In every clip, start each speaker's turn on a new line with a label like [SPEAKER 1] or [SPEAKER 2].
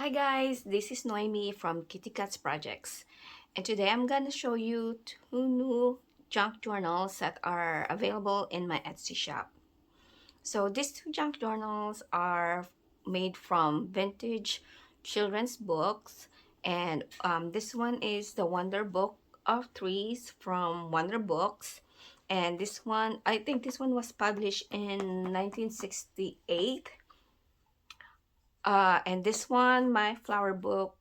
[SPEAKER 1] Hi guys, this is Noemi from Kitty Cats Projects, and today I'm gonna show you two new junk journals that are available in my Etsy shop. So these two junk journals are made from vintage children's books, and this one is the Wonder Book of Trees from Wonder Books, and this one, I think this one was published in 1968. And this one, my flower book,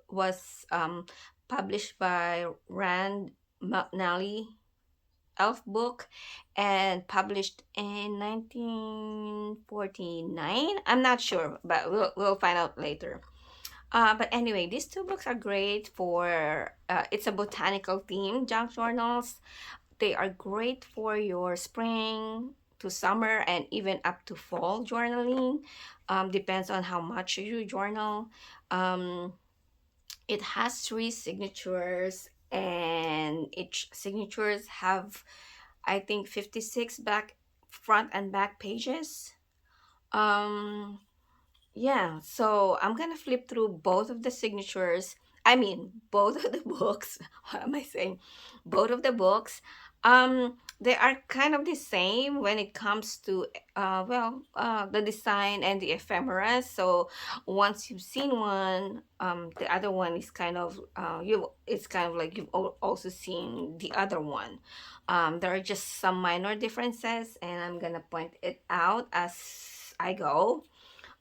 [SPEAKER 1] was published by Rand McNally Elf Book and published in 1949. I'm not sure, but we'll find out later. But anyway, these two books are great for it's a botanical theme junk journals. They are great for your spring to summer and even up to fall journaling. Depends on how much you journal. It has three signatures, and each signatures have, I think, 56 back, front and back pages. um yeah, so I'm gonna flip through both of the signatures. I mean, both of the books. What am I saying? Both of the books. They are kind of the same when it comes to the design and the ephemera. So once you've seen one, the other one is kind of it's kind of like you've also seen the other one. There are just some minor differences, and I'm gonna point it out as I go.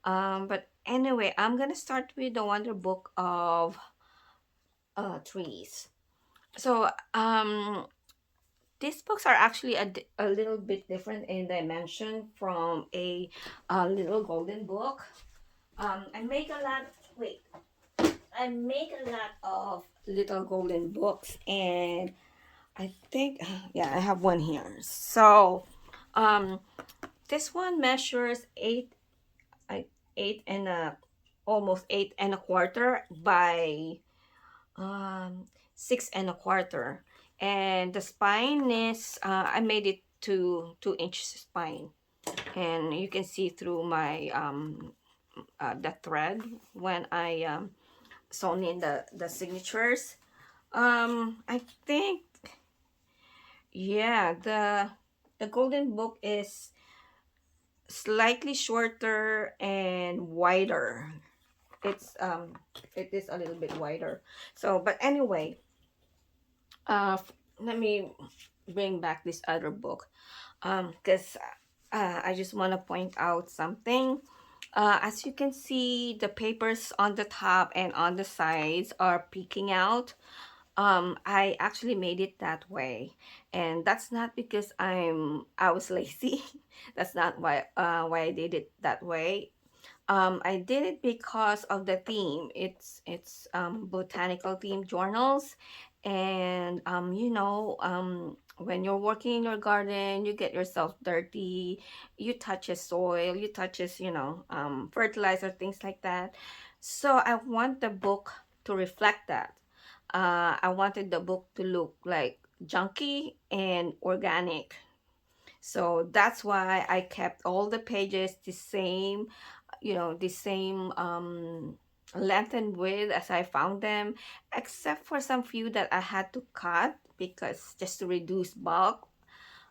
[SPEAKER 1] But anyway, I'm gonna start with the Wonder Book of Trees. So these books are actually a little bit different in dimension from a little golden book. I make a lot. Wait, I make a lot of little golden books, and I think yeah, I have one here. So um, this one measures I eight and a almost 8 1/4 by 6 1/4, and the spine is I made it to 2 inch spine, and you can see through my the thread when I sewn in the signatures. I think, yeah, the golden book is slightly shorter and wider. It's it is a little bit wider. So but anyway, let me bring back this other book, because I just want to point out something. As you can see, the papers on the top and on the sides are peeking out. I actually made it that way, and that's not because I was lazy. That's not why I did it that way. I did it because of the theme. It's botanical themed journals, and when you're working in your garden, you get yourself dirty, you touches soil, you touches fertilizer, things like that. So I want the book to reflect that. I wanted the book to look like junky and organic. So that's why I kept all the pages the same, the same length and width as I found them, except for some few that I had to cut because just to reduce bulk.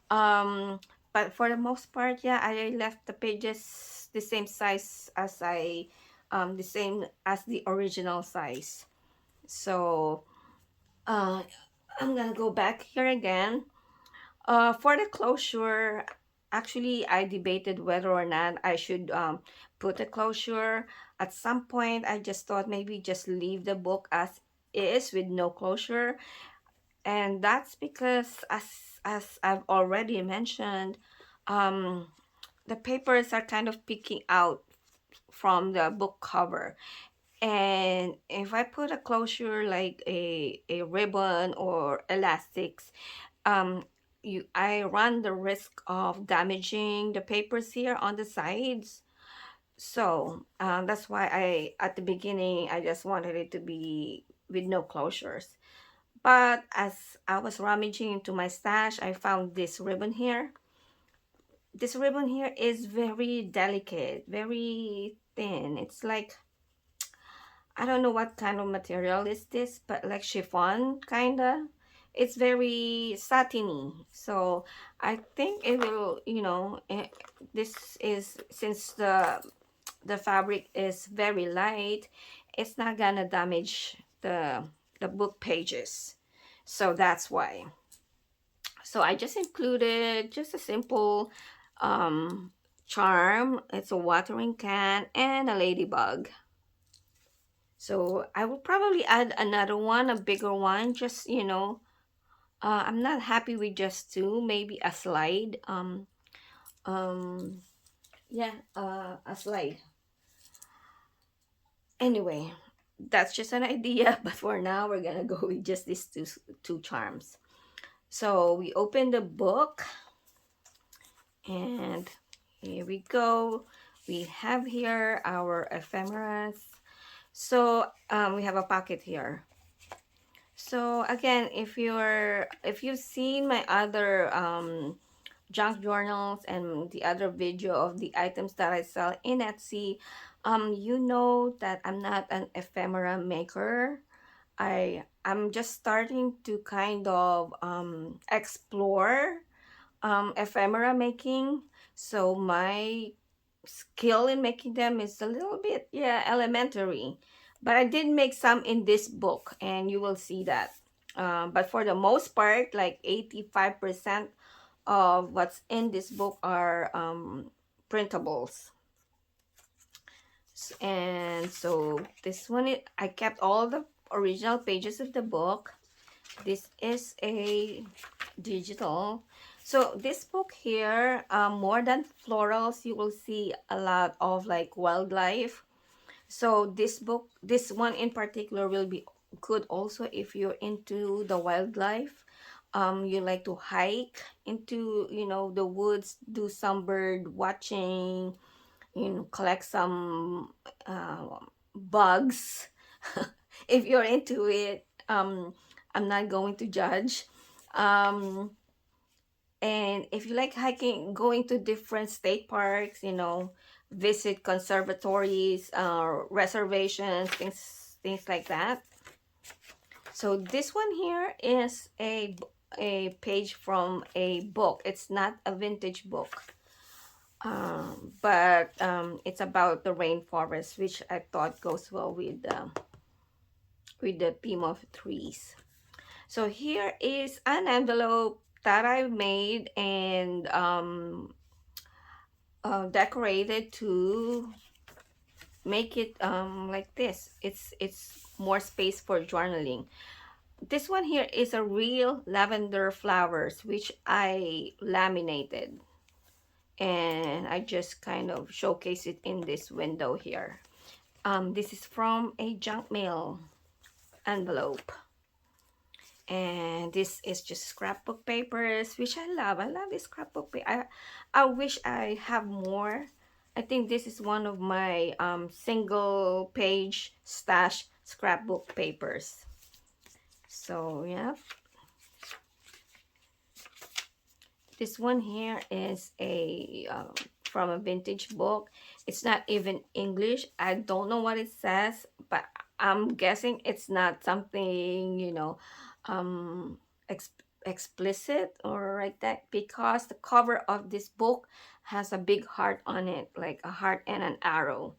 [SPEAKER 1] um but for the most part, yeah, I left the pages the same size as the same as the original size. So I'm gonna go back here again. For the closure, actually, I debated whether or not I should put a closure. At some point, I just thought maybe just leave the book as is with no closure, and that's because, as I've already mentioned, um, the papers are kind of peeking out from the book cover. And if I put a closure like a ribbon or elastics, um I run the risk of damaging the papers here on the sides. So that's why I at the beginning I just wanted it to be with no closures. But as I was rummaging into my stash, I found this ribbon here. This ribbon here is very delicate, very thin. It's like I don't know what kind of material is this, but like chiffon kinda. It's very satiny, so I think it will, this is, since the fabric is very light, it's not gonna damage the book pages. So that's why. So I just included just a simple um charm. It's a watering can and a ladybug. So I will probably add another one, a bigger one, just, I'm not happy with just two, maybe a slide. Um, yeah, a slide. Anyway, that's just an idea, but for now we're gonna go with just these two charms. So we open the book, and here we go. We have here our ephemeras. So we have a pocket here. So again, if you've seen my other junk journals and the other video of the items that I sell in Etsy, you know that I'm not an ephemera maker. I'm just starting to kind of explore ephemera making. So my skill in making them is a little bit, yeah, elementary, but I did make some in this book, and you will see that. But for the most part, like 85% of what's in this book are printables. And so this one, I kept all the original pages of the book. This is a digital. So this book here, more than florals, you will see a lot of like wildlife. So this book, this one in particular, will be good also if you're into the wildlife. You like to hike into, the woods, do some bird watching, collect some bugs. If you're into it, I'm not going to judge. Um, and if you like hiking, going to different state parks, visit conservatories, reservations, things like that. So this one here is a page from a book. It's not a vintage book, but it's about the rainforest, which I thought goes well with the theme of trees. So here is an envelope that I made and decorated to make it like this. It's more space for journaling. This one here is a real lavender flowers, which I laminated, and I just kind of showcase it in this window here. This is from a junk mail envelope, and this is just scrapbook papers, which I love this scrapbook paper. I wish I have more. I think this is one of my single page stash scrapbook papers. So yeah, this one here is a from a vintage book. It's not even English. I don't know what it says, but I'm guessing it's not something, um, ex explicit or like that, because the cover of this book has a big heart on it, like a heart and an arrow.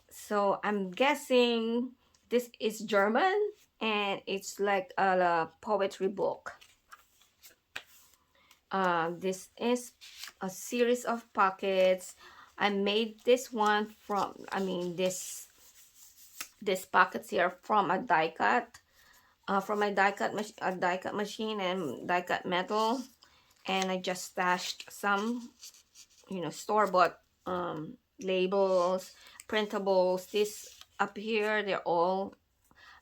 [SPEAKER 1] So I'm guessing this is German, and it's like a poetry book. This is a series of pockets. I made this one from, this pockets here from a die cut, from a die cut machine and die cut metal, and I just stashed some, store-bought labels, printables. This up here, they're all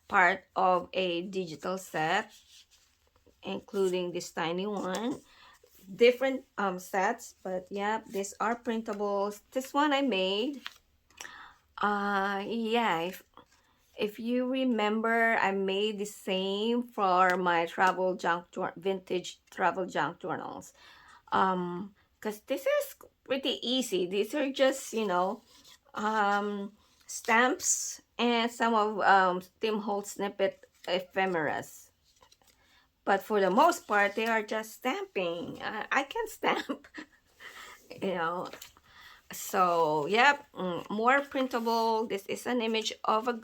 [SPEAKER 1] part of a digital set, including this tiny one. Different sets, but yeah, these are printables. This one I made, yeah, if you remember, I made the same for my vintage travel junk journals, because this is pretty easy. These are just, um stamps and some of Tim Holtz snippet ephemeras. But for the most part, they are just stamping. I can stamp, you know. So yep, more printable. This is an image of a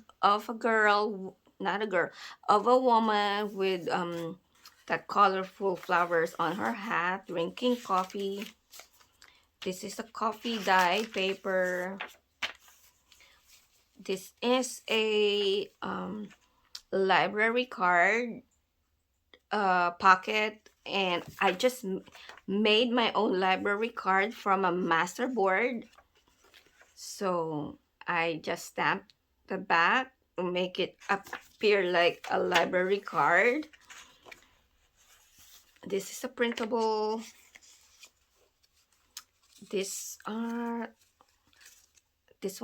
[SPEAKER 1] girl, not a girl, of a woman with that colorful flowers on her hat, drinking coffee. This is a coffee dye paper. This is a library card pocket, and I just made my own library card from a masterboard. So I just stamped the back to make it appear like a library card. This is a printable. This one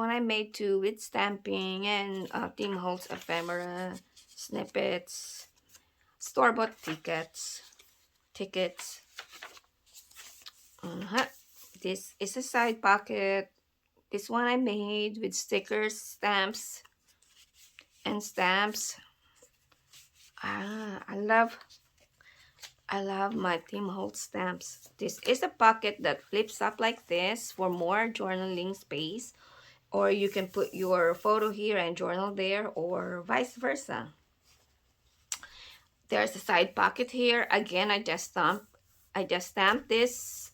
[SPEAKER 1] I made too with stamping and Tim Holtz ephemera snippets, store-bought tickets. This is a side pocket. This one I made with stickers, stamps, and stamps. I love my Tim Holtz stamps. This is a pocket that flips up like this for more journaling space, or you can put your photo here and journal there, or vice versa. There's a side pocket here. Again, I just stamped this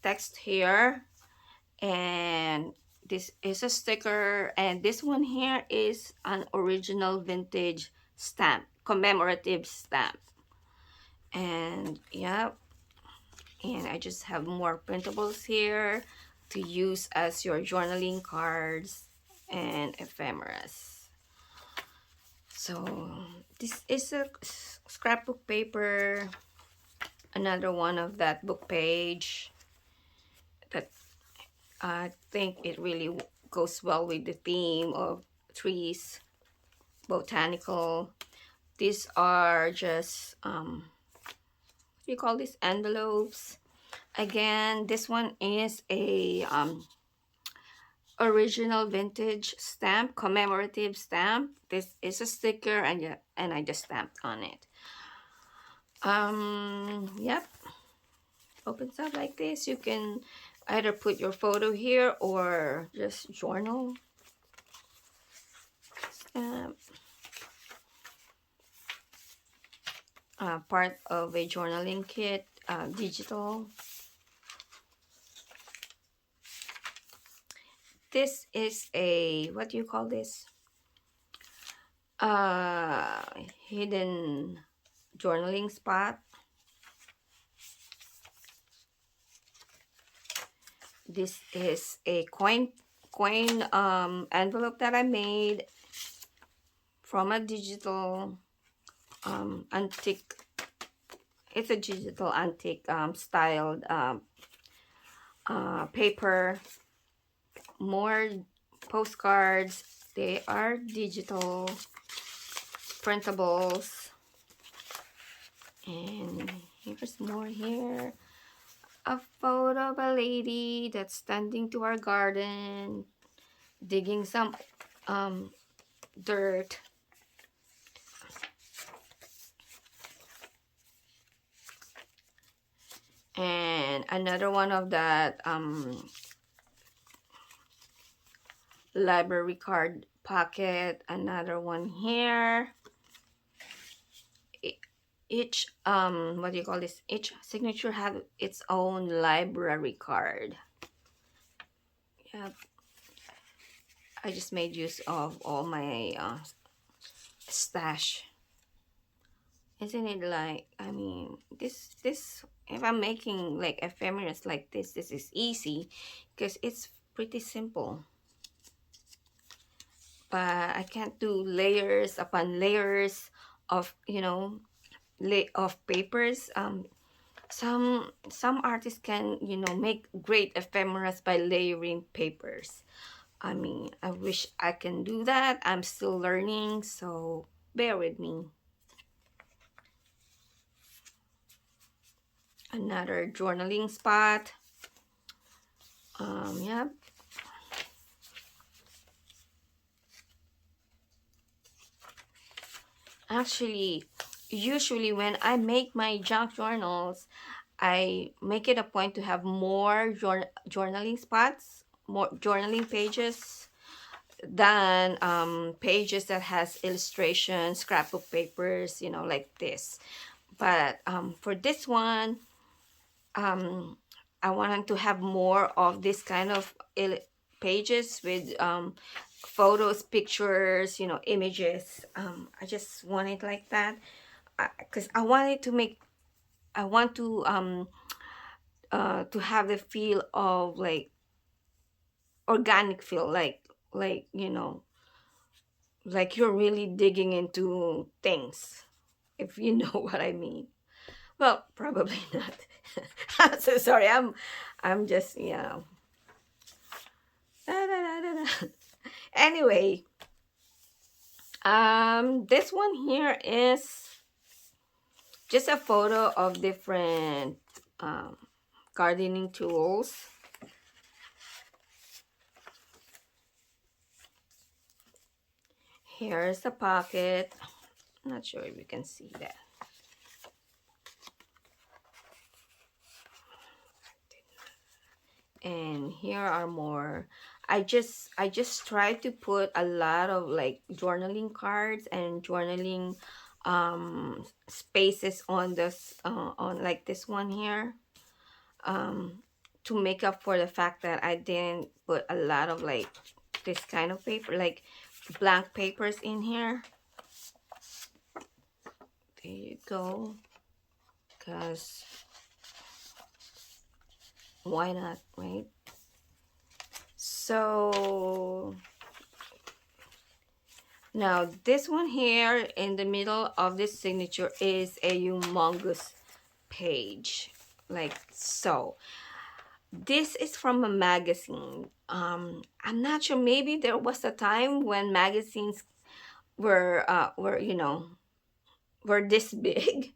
[SPEAKER 1] text here, and this is a sticker, and this one here is an original vintage stamp, commemorative stamp. And yeah, and I just have more printables here to use as your journaling cards and ephemeras. So this is a scrapbook paper, another one of that book page that I think it really goes well with the theme of trees, botanical. These are just what do you call these, envelopes. Again, this one is a original vintage stamp, commemorative stamp. This is a sticker, and I just stamped on it. Yep, opens up like this. You can either put your photo here or just journal stamp. Part of a journaling kit, digital. This is a, what do you call this? Hidden journaling spot. This is a coin envelope that I made from a digital antique. It's a digital antique styled paper. More postcards. They are digital printables. And here's more here. A photo of a lady that's standing to our garden, digging some dirt. And another one of that library card pocket. Another one here. Each what do you call this? Each signature have its own library card. Yep. I just made use of all my stash. Isn't it like, I mean, this if I'm making like ephemeras like this is easy because it's pretty simple. But I can't do layers upon layers of, you know, of papers. Some artists can, you know, make great ephemeras by layering papers. I mean, I wish I can do that. I'm still learning, so bear with me. Another journaling spot. Yep. Actually, usually when I make my junk journals, I make it a point to have more journaling spots, more journaling pages than pages that has illustrations, scrapbook papers, you know, like this. But for this one, um, I wanted to have more of this kind of pages with photos, pictures, you know, images. I just want it like that because I wanted to make. I want to have the feel of like organic feel, like you know, like you're really digging into things, if you know what I mean. Well, probably not. I'm so sorry. I'm just, you know. Da, da, da, da, da. Anyway, this one here is just a photo of different um, gardening tools. Here's a pocket. I'm not sure if you can see that. And here are more. I just try to put a lot of like journaling cards and journaling spaces on this on like this one here, um to make up for the fact that I didn't put a lot of like this kind of paper, like blank papers in here. There you go. Because why not, right? So now this one here in the middle of this signature is a humongous page, like so. This is from a magazine. I'm not sure, maybe there was a time when magazines were you know, were this big.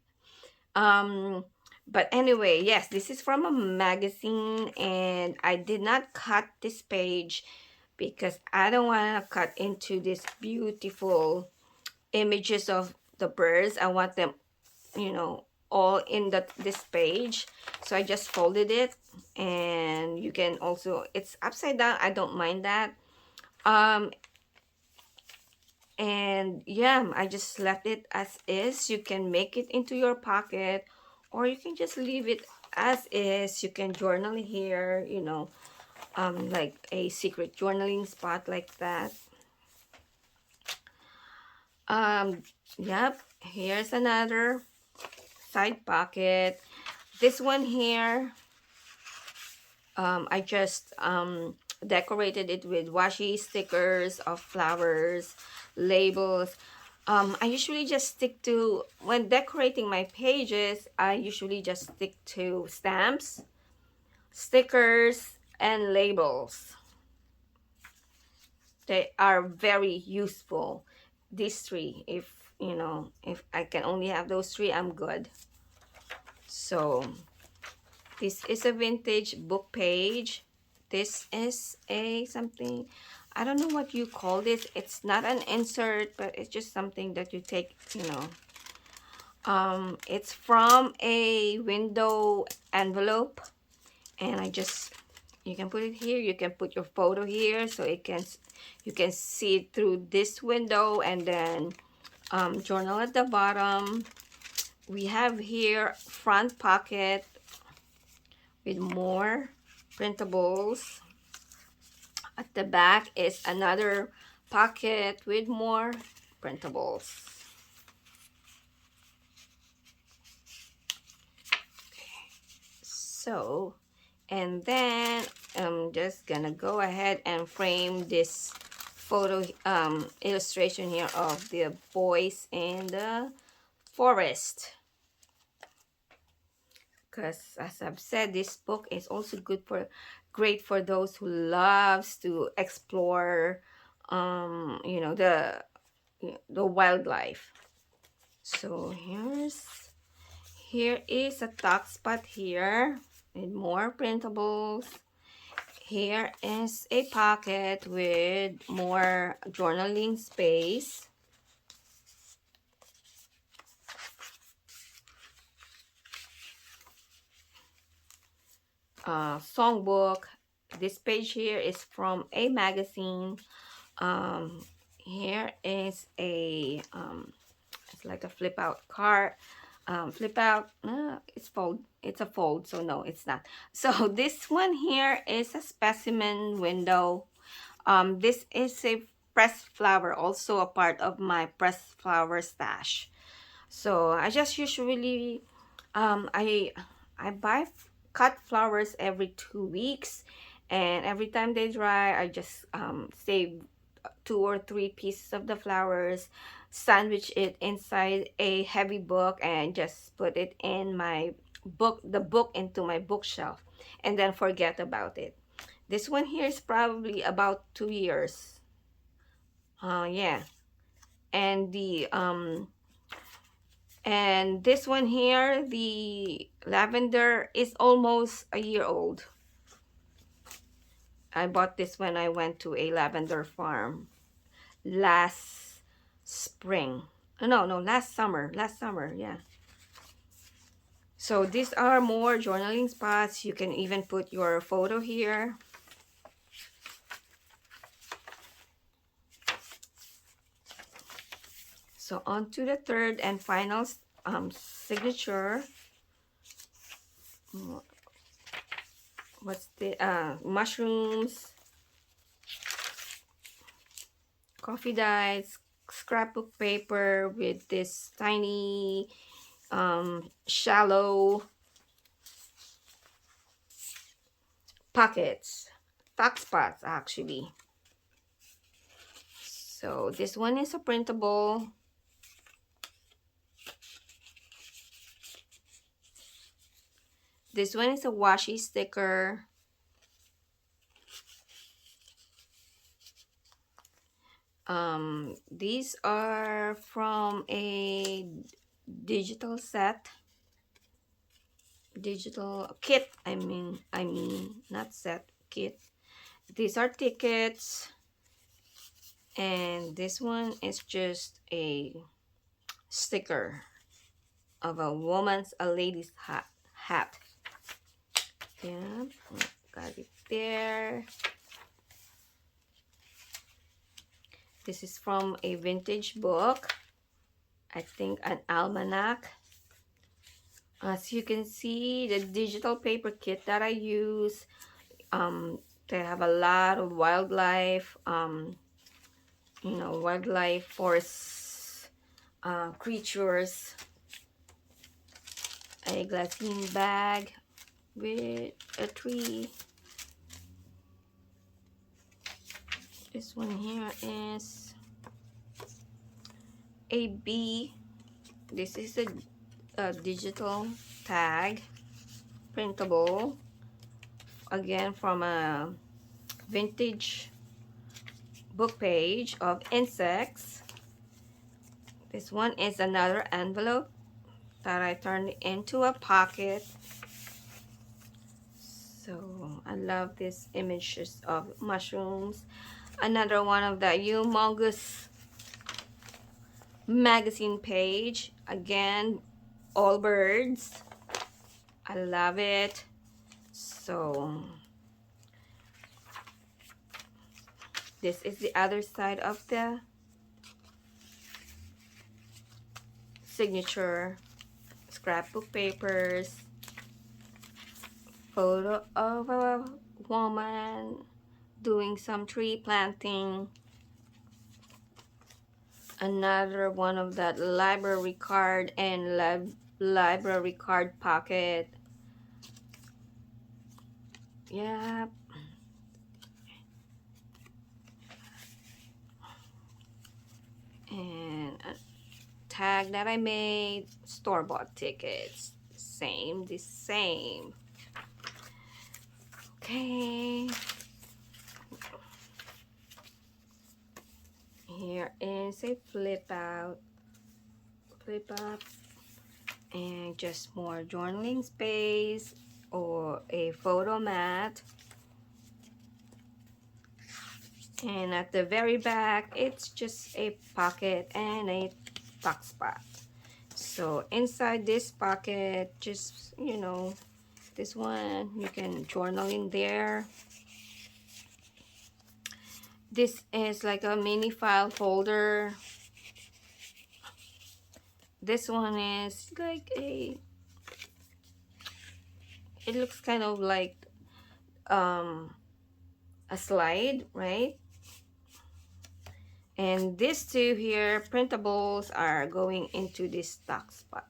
[SPEAKER 1] um but anyway, yes, this is from a magazine, and I did not cut this page because I don't want to cut into this beautiful images of the birds. I want them, you know, all in this page. So I just folded it, and you can also, it's upside down, I don't mind that. um and yeah, I just left it as is. You can make it into your pocket, or you can just leave it as is. You can journal here, you know, like a secret journaling spot like that. um yep, here's another side pocket. This one here, I just decorated it with washi stickers of flowers, labels. I usually just stick to, when decorating my pages, I usually just stick to stamps, stickers, and labels. They are very useful. These three, if you know, if I can only have those three, I'm good. So this is a vintage book page. This is a something, I don't know what you call this. It's not an insert, but it's just something that you take, you know. It's from a window envelope, and I just, you can put it here. You can put your photo here, so it can, you can see it through this window, and then journal at the bottom. We have here front pocket with more printables. At the back is another pocket with more printables. So, and then I'm just gonna go ahead and frame this photo illustration here of the boys in the forest. Because as I've said, this book is also great for those who loves to explore you know, the wildlife. So here is a tuck spot here with more printables. Here is a pocket with more journaling space. songbook. This page here is from a magazine. Here is a it's like a flip out card. Flip out, it's fold, it's a fold, so no, it's not. So this one here is a specimen window. This is a pressed flower, also a part of my pressed flower stash. So I just usually I buy cut flowers every 2 weeks, and every time they dry I just save 2 or 3 pieces of the flowers, sandwich it inside a heavy book, and just put it in my book, the book into my bookshelf, and then forget about it. This one here is probably about 2 years. Yeah. And this one here, the lavender, is almost a year old. I bought this when I went to a lavender farm last spring. No, last summer, yeah. So these are more journaling spots. You can even put your photo here. So on to the third and final signature. What's the mushrooms, coffee dyes, scrapbook paper with this tiny shallow pockets, tuck spots actually. So this one is a printable. This one is a washi sticker. These are from a digital set, digital kit. I mean, not set, kit. These are tickets, and this one is just a sticker of a lady's hat. Yeah, got it there. This is from a vintage book, I think an almanac. As you can see, the digital paper kit that I use, they have a lot of wildlife, wildlife, forest creatures. A glassine bag with a tree. This one here is a bee. This is a digital tag, printable, again from a vintage book page of insects. This one is another envelope that I turned into a pocket. So I love these images of mushrooms. Another one of the humongous magazine page, again, all birds. I love it. So this is the other side of the signature. Scrapbook papers, photo of a woman doing some tree planting. Another one of that library card and library card pocket. Yeah. And a tag that I made, store-bought tickets. The same. Okay. Here is a flip up, and just more journaling space or a photo mat. And at the very back, it's just a pocket and a tuck spot. So inside this pocket, just, This one, you can journal in there. This is like a mini file folder. This one is like it looks kind of like um, a slide, right? And these two here, printables, are going into this stock spot.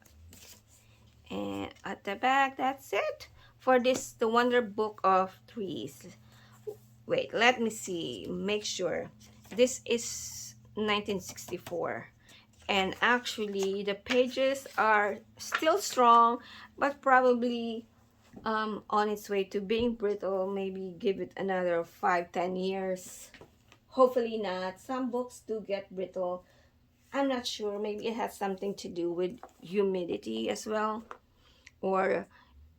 [SPEAKER 1] And at the back, that's it for this, the Wonder Book of Trees. Wait, let me see, make sure. This is 1964. And actually, the pages are still strong, but probably on its way to being brittle. Maybe give it another 5-10 years. Hopefully not. Some books do get brittle. I'm not sure. Maybe it has something to do with humidity as well. Or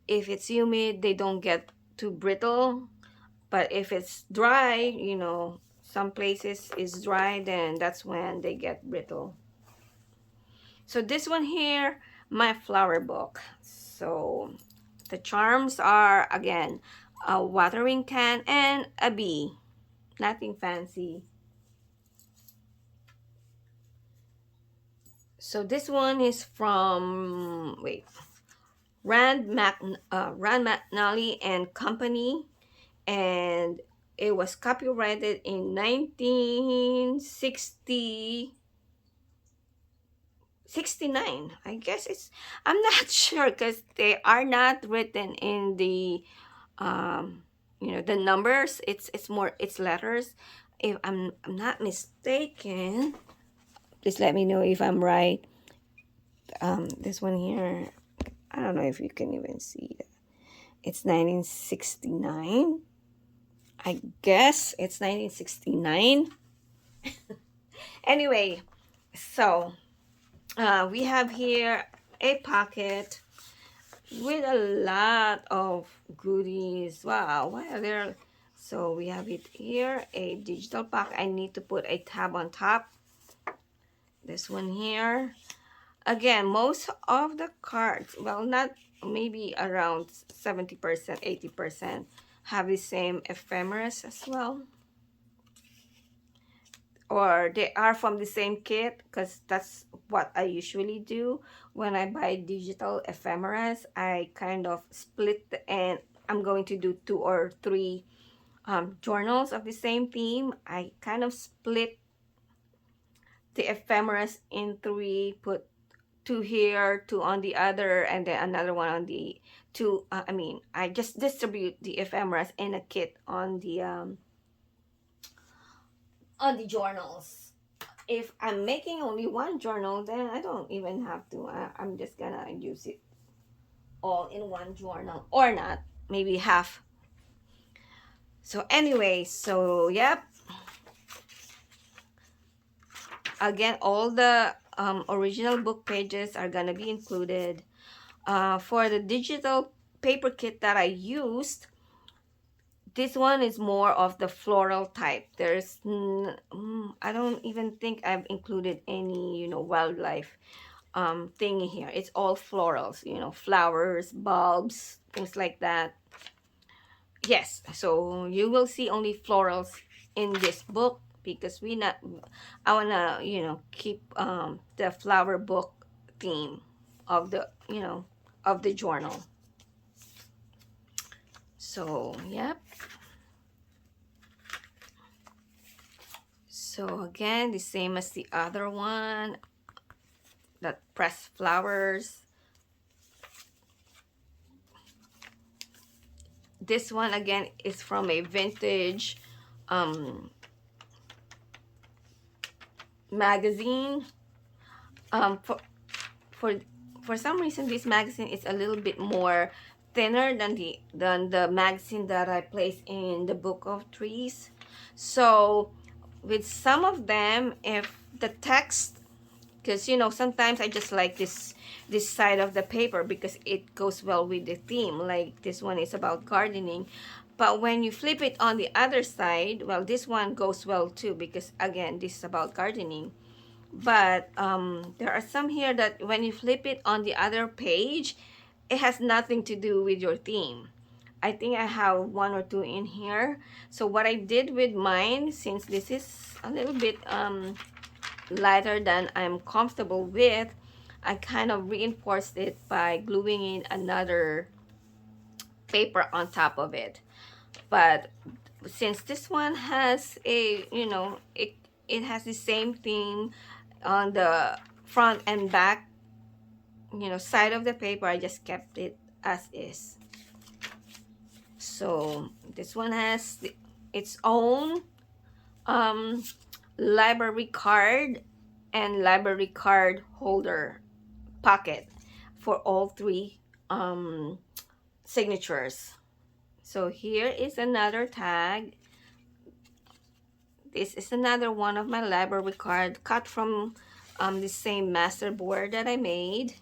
[SPEAKER 1] if it's humid, they don't get too brittle. But if it's dry, you know, some places is dry, then that's when they get brittle. So this one here, my flower book. So the charms are, again, a watering can and a bee. Nothing fancy. So this one is from, wait, Rand McNally and Company, and it was copyrighted in 1969. I guess it's, I'm not sure because they are not written in the you know, the numbers. It's more, it's letters. If I'm not mistaken, please let me know if I'm right. This one here, I don't know if you can even see it. It's 1969. I guess it's 1969. Anyway, so we have here a pocket with a lot of goodies. Wow, why are there? So we have it here, a digital pack. I need to put a tab on top. This one here. Again, most of the cards, well, not, maybe around 70%, 80%, have the same ephemeras as well. Or they are from the same kit, because that's what I usually do when I buy digital ephemeras. I kind of split and I'm going to do 2 or 3 journals of the same theme. I kind of split the ephemeras in 3, put 2 here, 2 on the other, and then another one on the 2. I mean, I just distribute the ephemeras in a kit on the journals. If I'm making only one journal, then I don't even have to. I'm just gonna use it all in one journal, or not, maybe half. So anyway, so yep. Again, all the original book pages are gonna be included. For the digital paper kit that I used, this one is more of the floral type. There's I don't even think I've included any, you know, wildlife thingy here. It's all florals, you know, flowers, bulbs, things like that. Yes, so you will see only florals in this book, because I wanna, you know, keep the flower book theme of the, you know, of the journal. So yep. So again, the same as the other one, that pressed flowers. This one again is from a vintage magazine. For for for some reason, this magazine is a little bit more thinner than the magazine that I placed in the Book of Trees. So with some of them, if the text, because you know, sometimes I just like this side of the paper because it goes well with the theme. Like this one is about gardening, but when you flip it on the other side, well, this one goes well too, because again, this is about gardening. But there are some here that when you flip it on the other page, it has nothing to do with your theme. I think I have one or two in here. So what I did with mine, since this is a little bit lighter than I'm comfortable with, I kind of reinforced it by gluing in another paper on top of it. But since this one has a, you know, it has the same theme on the front and back, you know, side of the paper, I just kept it as is. So this one has its own um, library card and library card holder pocket for all three signatures. So here is another tag. This is another one of my library card cut from the same master board that I made.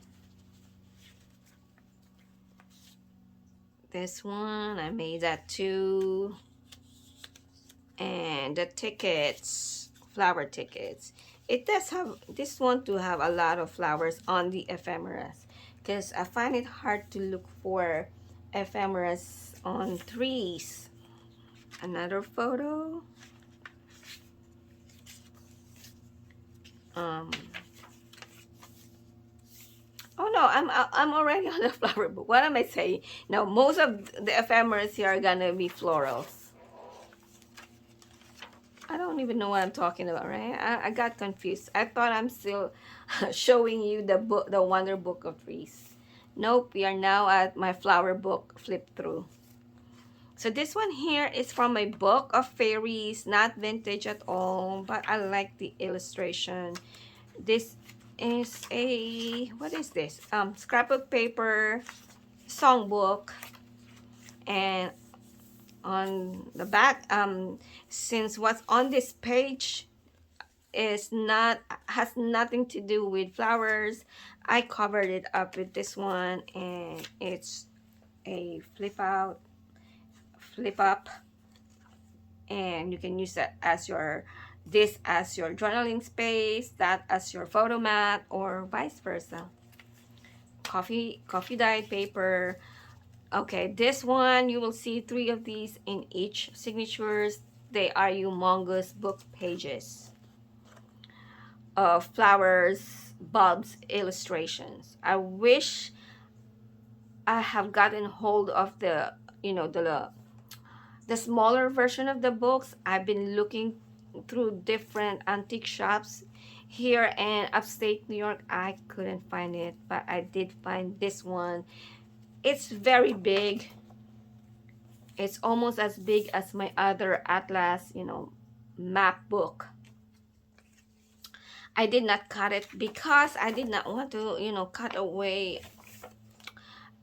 [SPEAKER 1] This one, I made that too. And the tickets, flower tickets. It does have, this one to have a lot of flowers on the ephemeras, because I find it hard to look for ephemeras on trees. Another photo. Oh no, I'm already on the flower book. What am I saying? Now most of the ephemeras here are gonna be florals. I don't even know what I'm talking about, right? I got confused. I thought I'm still showing you the book, the Wonder Book of Trees. Nope, we are now at my flower book flip through. So this one here is from my book of fairies, not vintage at all, but I like the illustration. This is a, what is this? Scrapbook paper songbook, and on the back, since what's on this page is not, has nothing to do with flowers, I covered it up with this one, and it's a flip up, and you can use that as your, this as your journaling space, that as your photo mat, or vice versa. Coffee dyed paper. Okay, this one, you will see 3 of these in each signatures. They are humongous book pages of flowers, bulbs, illustrations. I wish I have gotten hold of the, you know, the smaller version of the books. I've been looking through different antique shops here in upstate New York. I couldn't find it, but I did find this one. It's very big. It's almost as big as my other Atlas, you know, map book. I did not cut it because I did not want to, you know, cut away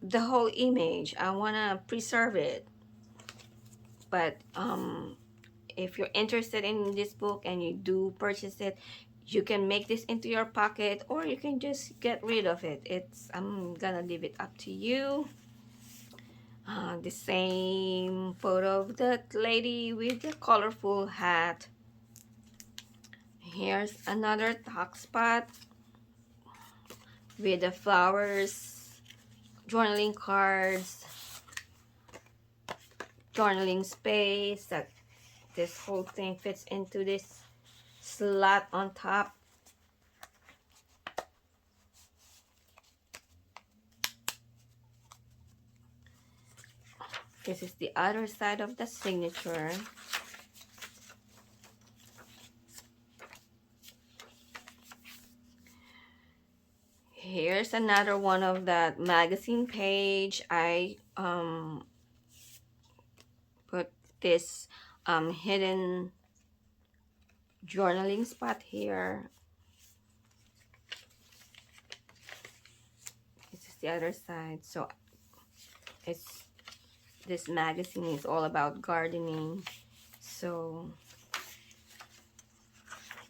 [SPEAKER 1] the whole image. I want to preserve it. But if you're interested in this book and you do purchase it, you can make this into your pocket, or you can just get rid of it. It's, I'm gonna leave it up to you. The same photo of that lady with the colorful hat. Here's another tuck spot with the flowers, journaling cards, journaling space, that this whole thing fits into this slot on top. This is the other side of the signature. Here's another one of that magazine page. I put this hidden journaling spot here. This is the other side. So it's, this magazine is all about gardening. So,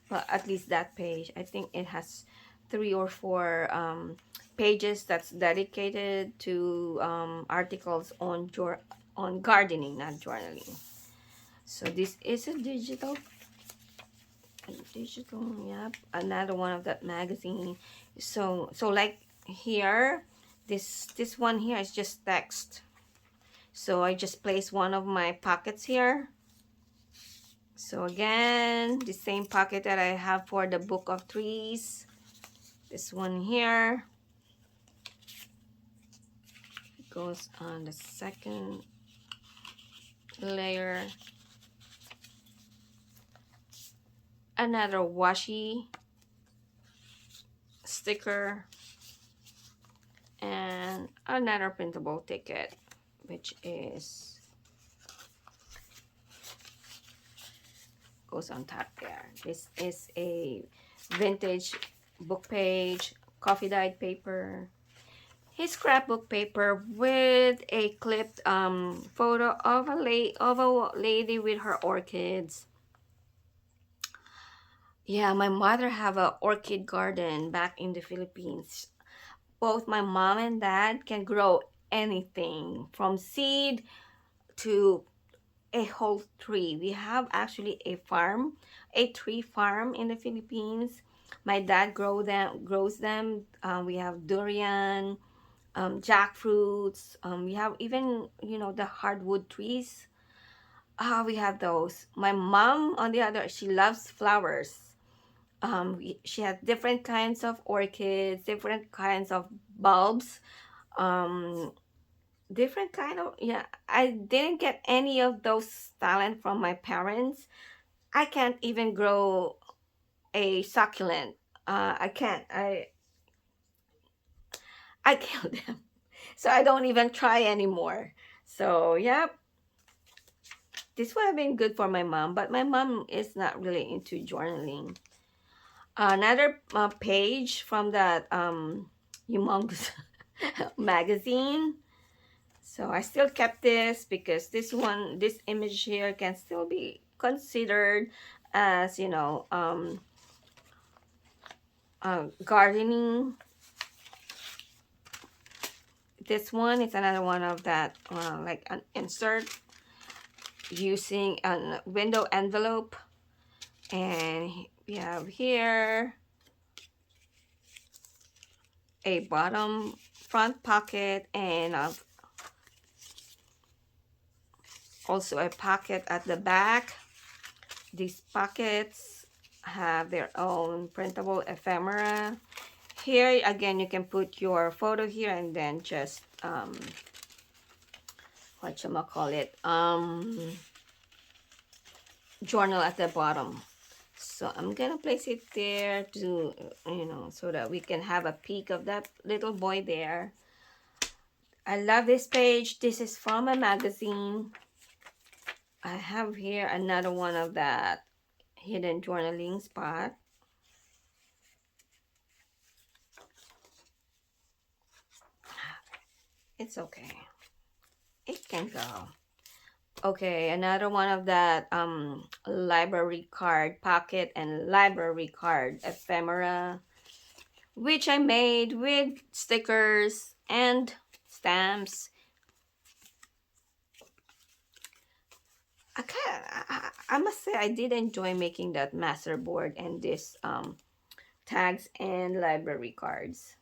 [SPEAKER 1] well, at least that page, I think it has 3 or 4 pages that's dedicated to articles on gardening, not journaling. So this is a digital, yep, another one of that magazine. So like here, This one here is just text. So I just place one of my pockets here. So again, the same pocket that I have for the Book of Trees. This one here goes on the second layer. Another washi sticker. And another printable ticket, which is goes on top there. This is a vintage book page, coffee dyed paper. His scrapbook paper with a clipped photo of a lady with her orchids. Yeah, my mother have a orchid garden back in the Philippines. Both my mom and dad can grow anything from seed to a whole tree. We have actually a farm, a tree farm in the Philippines. My dad grows them. We have durian, jackfruits. We have even, you know, the hardwood trees. We have those. My mom, on the other, she loves flowers. She has different kinds of orchids, different kinds of bulbs, um, different kind of, yeah. I didn't get any of those talent from my parents. I can't even grow a succulent. I can't. I kill them. So I don't even try anymore. So yeah, this would have been good for my mom, but my mom is not really into journaling. Another page from that humongous magazine. So I still kept this because this image here can still be considered as, you know, gardening. This one is another one of that, like an insert using a window envelope. And we have here a bottom front pocket and also a pocket at the back. These pockets have their own printable ephemera. Here again, you can put your photo here and then just whatchamacallit, journal at the bottom. So I'm gonna place it there to, you know, so that we can have a peek of that little boy there. I love this page. This is from a magazine. I have here another one of that hidden journaling spot. It's okay. It can go. Okay, another one of that library card pocket and library card ephemera, which I made with stickers and stamps. I must say I did enjoy making that master board and this tags and library cards.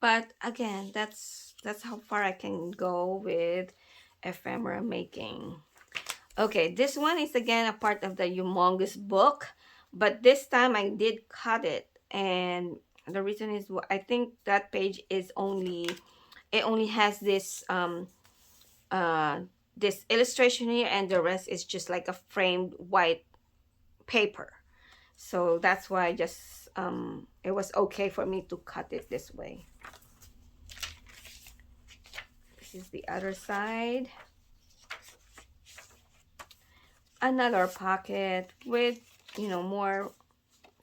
[SPEAKER 1] But again, that's how far I can go with ephemera making. Okay, this one is again a part of the humongous book, but this time I did cut it, and the reason is I think that page is only, it only has this this illustration here, and the rest is just like a framed white paper. So that's why I just it was okay for me to cut it this way. This is the other side. Another pocket with, you know, more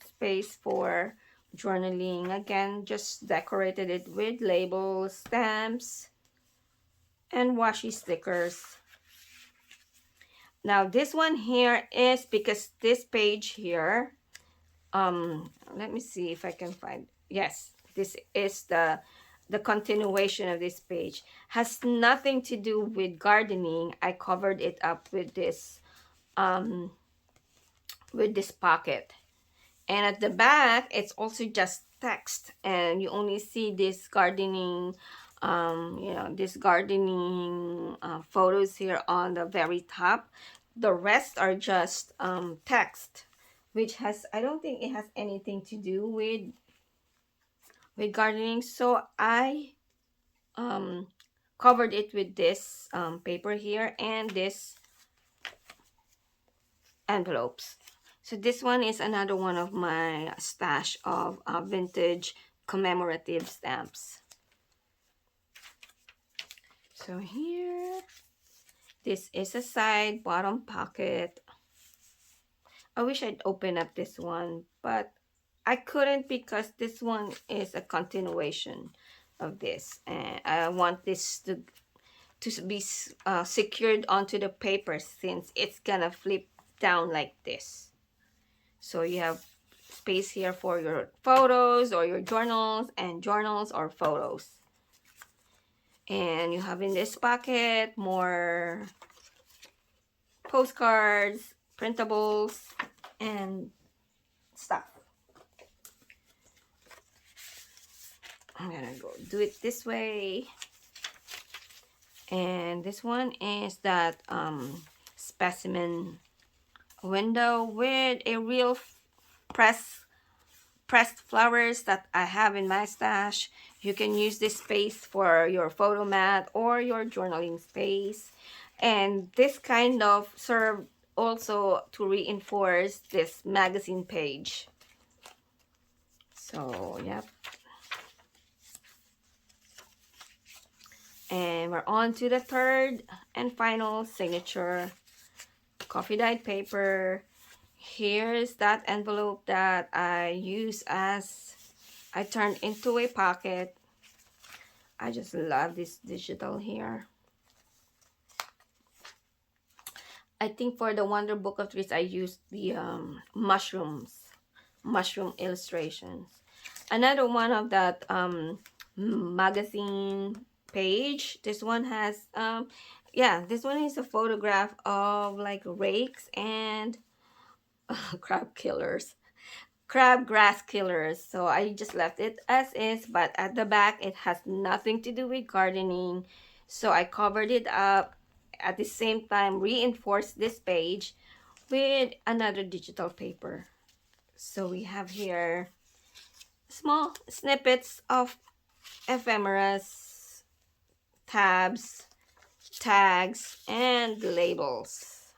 [SPEAKER 1] space for journaling. Again, just decorated it with labels, stamps, and washi stickers. Now this one here is because this page here, let me see if I can find, yes, this is the continuation of this page. Has nothing to do with gardening. I covered it up with this pocket, and at the back it's also just text, and you only see this gardening, you know, this gardening photos here on the very top. The rest are just text, which has, I don't think it has anything to do with gardening. So I um covered it with this paper here and this envelopes. So this one is another one of my stash of vintage commemorative stamps. So here, this is a side bottom pocket. I wish I'd open up this one, but I couldn't because this one is a continuation of this, and I want this to be secured onto the paper since it's gonna flip down like this. So you have space here for your photos or your journals, and journals or photos. And you have in this pocket more postcards, printables, and stuff. I'm gonna go do it this way. And this one is that specimen window with a real pressed flowers that I have in my stash. You can use this space for your photo mat or your journaling space. And this kind of serve also to reinforce this magazine page. So, yep. And we're on to the third and final signature. Coffee dyed paper. Here's that envelope that I use as I turned into a pocket. I just love this digital here. I think for the Wonder Book of Trees, I used the mushroom illustrations. Another one of that magazine page. This one has yeah, this one is a photograph of like rakes and crabgrass killers. So I just left it as is, but at the back it has nothing to do with gardening, so I covered it up. At the same time, reinforced this page with another digital paper. So we have here small snippets of ephemeras, tabs, tags, and labels.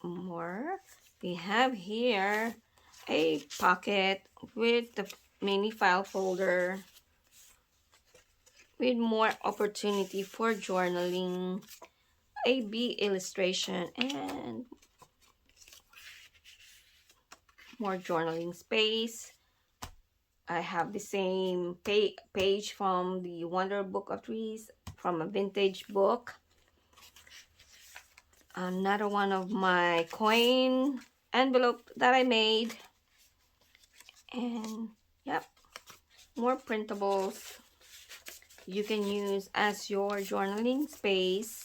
[SPEAKER 1] More. We have here a pocket with the mini file folder with more opportunity for journaling, a bee illustration, and more journaling space. I have the same page from the Wonder Book of Trees from a vintage book. Another one of my coin envelope that I made. And yep, more printables you can use as your journaling space.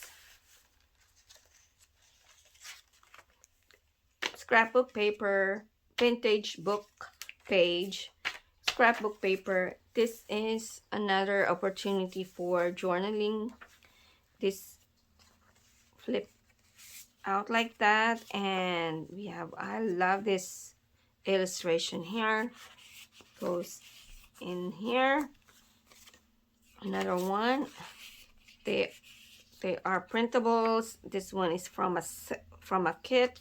[SPEAKER 1] Scrapbook paper, vintage book page, scrapbook paper. This is another opportunity for journaling. This flip out like that, and we have, I love this illustration here, goes in here. Another one, they are printables. This one is from a kit.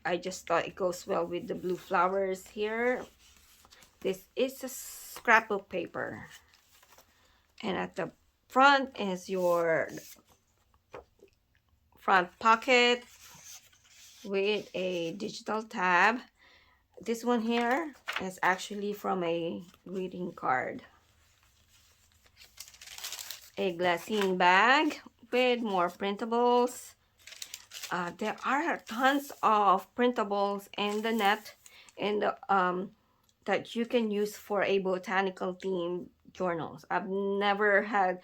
[SPEAKER 1] I just thought it goes well with the blue flowers here. This is a scrapbook paper, and at the front is your front pocket with a digital tab. This one here is actually from a greeting card. A glassine bag with more printables. There are tons of printables in the net in the that you can use for a botanical theme journals. I've never had,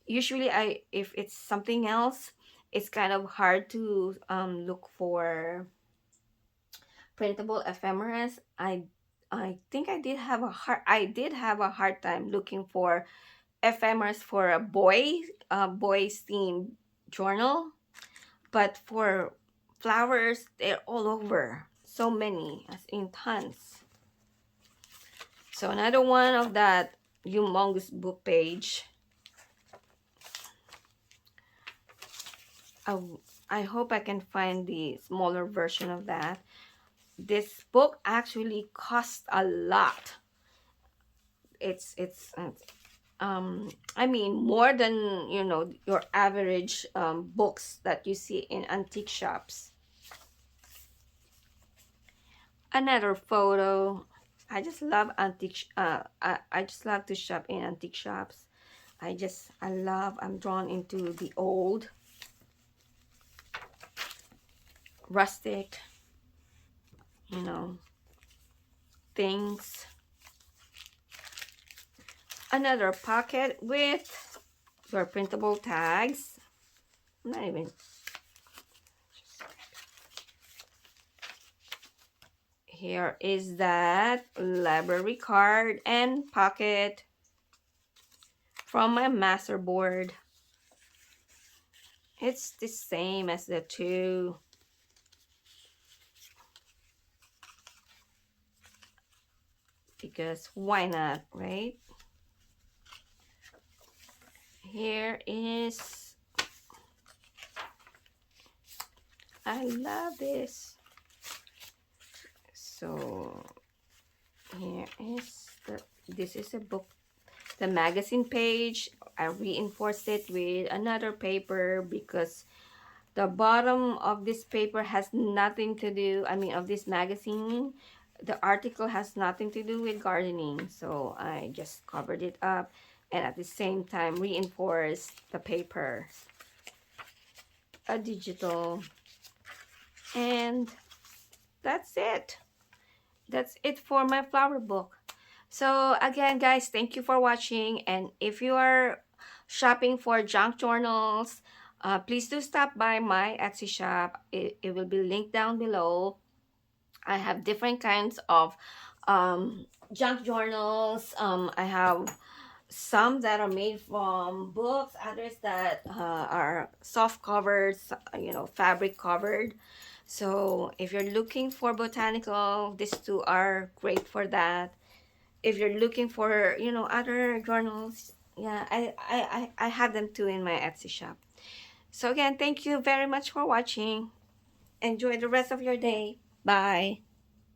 [SPEAKER 1] usually if it's something else, it's kind of hard to look for printable ephemeras. I think I did have a hard time looking for ephemeras for a boys theme journal, but for flowers, they're all over. So many, as in tons. So another one of that humongous book page. I, I hope I can find the smaller version of that. This book actually cost a lot. I mean, more than, you know, your average books that you see in antique shops. Another photo. I just love I just love to shop in antique shops. I'm drawn into the old, rustic, you know, things. Another pocket with your printable tags. Not even. Here is that library card and pocket from my masterboard. It's the same as the two. Because why not, right? Here is, I love this. So here is this is a book, the magazine page. I reinforced it with another paper because the bottom of this paper has nothing to do, I mean, of this magazine, the article has nothing to do with gardening. So I just covered it up and at the same time reinforced the paper. A digital. And that's it. That's it for my flower book. So again, guys, thank you for watching. And if you are shopping for junk journals, please do stop by my Etsy shop. It will be linked down below. I have different kinds of junk journals. I have some that are made from books, others that are soft covered, you know, fabric covered. So if you're looking for botanical, these two are great for that. If you're looking for, you know, other journals, yeah, I have them too in my Etsy shop. So again, thank you very much for watching. Enjoy the rest of your day. Bye.